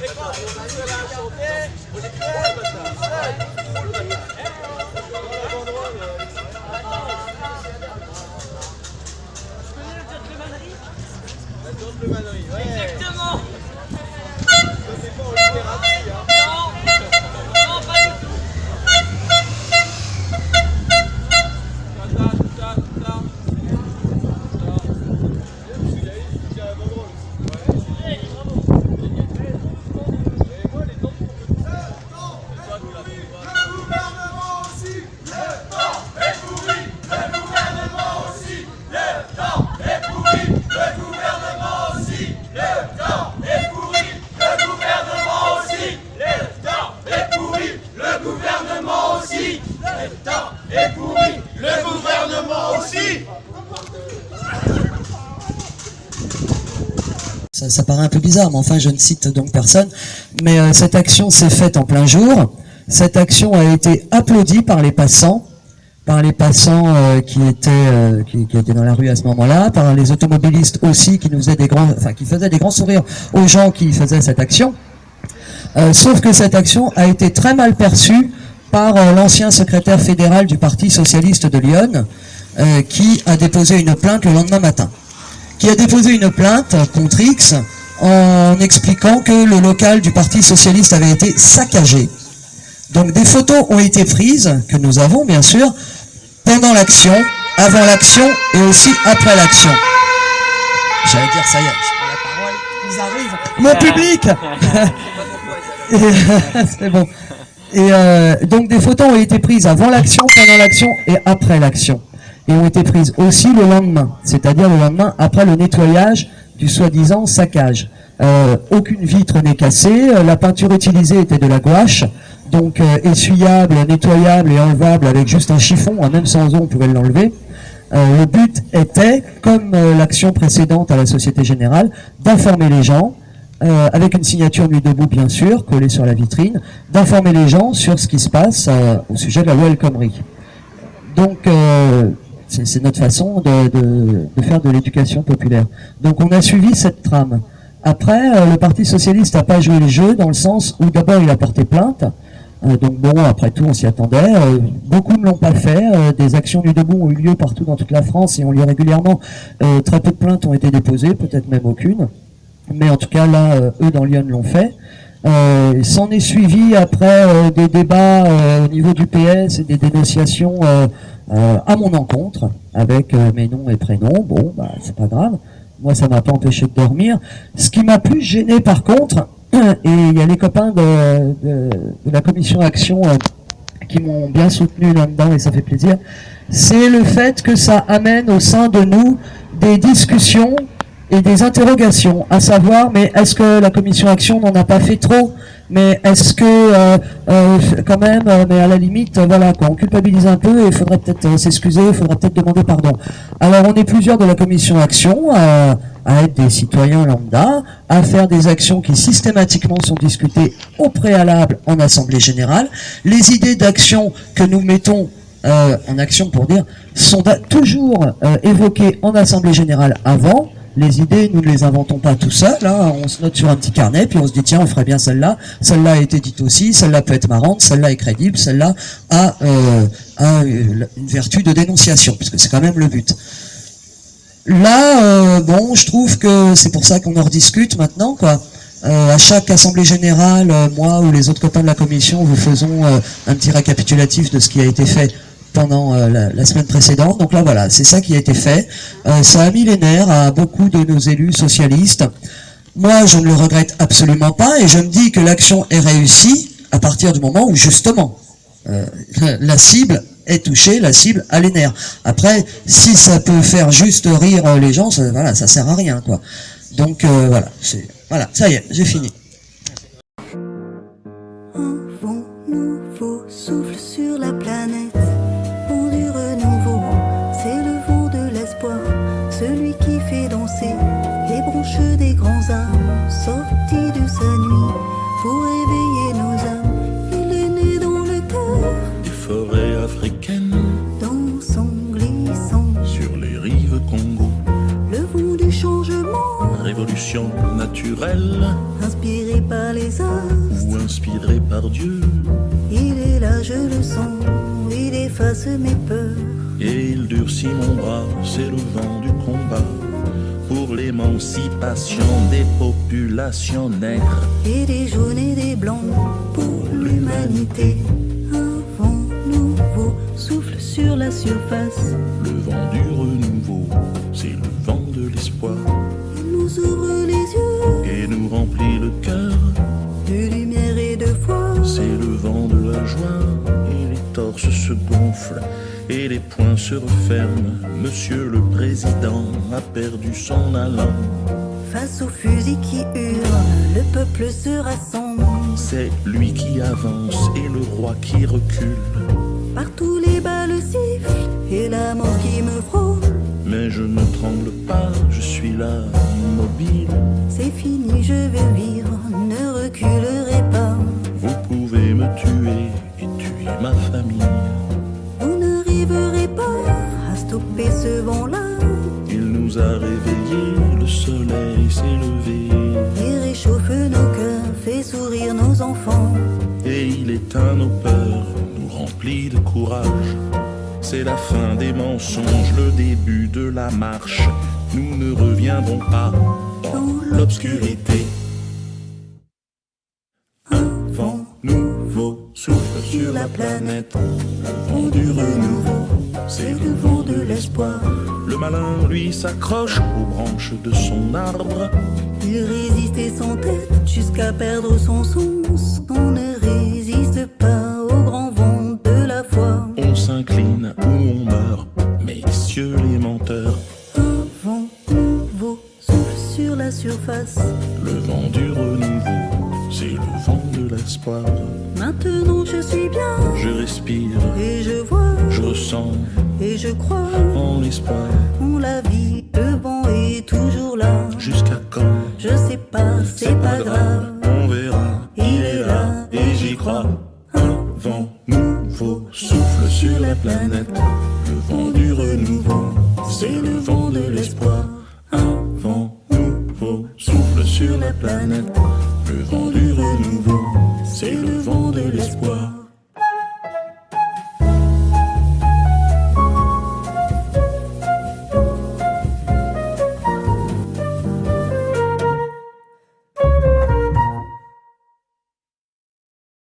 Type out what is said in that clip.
Exactement. Ça paraît un peu bizarre, mais enfin je ne cite donc personne. Mais cette action s'est faite en plein jour. Cette action a été applaudie par les passants qui étaient dans la rue à ce moment-là, par les automobilistes aussi qui qui faisaient des grands sourires aux gens qui faisaient cette action. Sauf que cette action a été très mal perçue par l'ancien secrétaire fédéral du Parti socialiste de Lyon, qui a déposé une plainte le lendemain matin. Qui a déposé une plainte contre X en expliquant que le local du Parti socialiste avait été saccagé. Donc des photos ont été prises, que nous avons bien sûr, pendant l'action, avant l'action et aussi après l'action. J'allais dire, ça y est, je prends la parole, ils arrivent. Mon public. C'est bon. Et donc des photos ont été prises avant l'action, pendant l'action et après l'action. Et ont été prises aussi le lendemain, c'est-à-dire le lendemain après le nettoyage du soi-disant saccage. Aucune vitre n'est cassée, la peinture utilisée était de la gouache, donc essuyable, nettoyable et enlevable avec juste un chiffon, même sans eau on pouvait l'enlever. Le but était, comme l'action précédente à la Société Générale, d'informer les gens, avec une signature Nuit debout bien sûr, collée sur la vitrine, d'informer les gens sur ce qui se passe au sujet de la loi El Khomri. Donc c'est notre façon de faire de l'éducation populaire. Donc on a suivi cette trame. Après, le Parti socialiste n'a pas joué le jeu dans le sens où d'abord il a porté plainte. Donc bon, après tout, on s'y attendait. Beaucoup ne l'ont pas fait. Des actions Nuit debout ont eu lieu partout dans toute la France et on lit régulièrement. Très peu de plaintes ont été déposées, peut-être même aucune. Mais en tout cas, là, eux dans Lyon l'ont fait. S'en est suivi après des débats au niveau du PS et des dénonciations à mon encontre, avec mes noms et prénoms. Bon, bah c'est pas grave. Moi, ça m'a pas empêché de dormir. Ce qui m'a plus gêné, par contre, et il y a les copains de la commission Action qui m'ont bien soutenu là-dedans, et ça fait plaisir, c'est le fait que ça amène au sein de nous des discussions et des interrogations, à savoir, mais est-ce que la commission Action n'en a pas fait trop? Mais est-ce que, quand même, mais à la limite, voilà, quoi, on culpabilise un peu et il faudrait peut-être s'excuser, il faudrait peut-être demander pardon. Alors, on est plusieurs de la commission Action à être des citoyens lambda, à faire des actions qui systématiquement sont discutées au préalable en Assemblée Générale. Les idées d'action que nous mettons en action, pour dire, sont toujours évoquées en Assemblée Générale avant. Les idées, nous ne les inventons pas tout seuls, hein. On se note sur un petit carnet, puis on se dit, tiens, on ferait bien celle-là a été dite aussi, celle-là peut être marrante, celle-là est crédible, celle-là a une vertu de dénonciation, puisque c'est quand même le but. Là, bon, je trouve que c'est pour ça qu'on en rediscute maintenant, quoi. À chaque assemblée générale, moi ou les autres copains de la commission, vous faisons un petit récapitulatif de ce qui a été fait pendant la semaine précédente. Donc là, voilà, c'est ça qui a été fait. Ça a mis les nerfs à beaucoup de nos élus socialistes. Moi, je ne le regrette absolument pas, et je me dis que l'action est réussie à partir du moment où, justement, la cible est touchée, la cible a les nerfs. Après, si ça peut faire juste rire les gens, voilà, ça sert à rien, quoi. Donc, voilà, ça y est, j'ai fini. Un vent nouveau souffle sur la planète. Vent du renouveau, c'est le vent de l'espoir, celui qui fait danser les branches des grands arbres, sortis de sa nuit pour éveiller nos âmes. Il est né dans le cœur des forêts africaines, dansant, glissant sur les rives Congo. Le vent du changement, Révolution naturelle. naturel inspiré par les astres. ou inspiré par Dieu. Il est là, je le sens, il efface mes peurs. Et il durcit mon bras, c'est le vent du combat pour l'émancipation des populations nègres. Et des jaunes et des blancs pour l'humanité. Un vent nouveau souffle sur la surface. Le vent du renouveau, c'est le vent de l'espoir. Il nous ouvre les yeux Et nous remplit le cœur, de lumière et de foi. c'est le vent de la joie. Et les torses se gonflent et les poings se referment. Monsieur le Président a perdu son allant. Face aux fusils qui hurlent, le peuple se rassemble. C'est lui qui avance et le roi qui recule. Partout les balles sifflent et la mort qui me frôle. Mais je ne tremble pas, je suis là, immobile. C'est fini, je veux vivre, ne reculerai pas. Vous pouvez me tuer et tuer ma famille. Vous n'arriverez pas à stopper ce vent-là. Il nous a réveillés, le soleil s'est levé. Il réchauffe nos cœurs, fait sourire nos enfants. Et il éteint nos peurs, nous remplit de courage. C'est la fin des mensonges, le début de la marche. Nous ne reviendrons pas dans l'obscurité. Un vent nouveau souffle sur la planète. Le vent du renouveau, c'est le vent de l'espoir. Le malin, lui, s'accroche aux branches de son arbre. Il résiste et s'entête jusqu'à perdre son sens. On ne résiste pas au grand vent de la foi. On s'incline ou on meurt, messieurs les menteurs. Un vent nouveau souffle sur la surface. Le vent du renouveau, c'est le vent de l'espoir. Maintenant je suis bien Je respire, et je vois je ressens et je crois en l'espoir. en la vie. Le vent est toujours là. Jusqu'à quand? Je sais pas, c'est pas grave. On verra, il est là et j'y crois. Un vent nouveau souffle sur la planète. Le vent du renouveau, c'est le vent de l'espoir. Un vent nouveau souffle sur la planète. Le vent du renouveau, c'est le vent de l'espoir.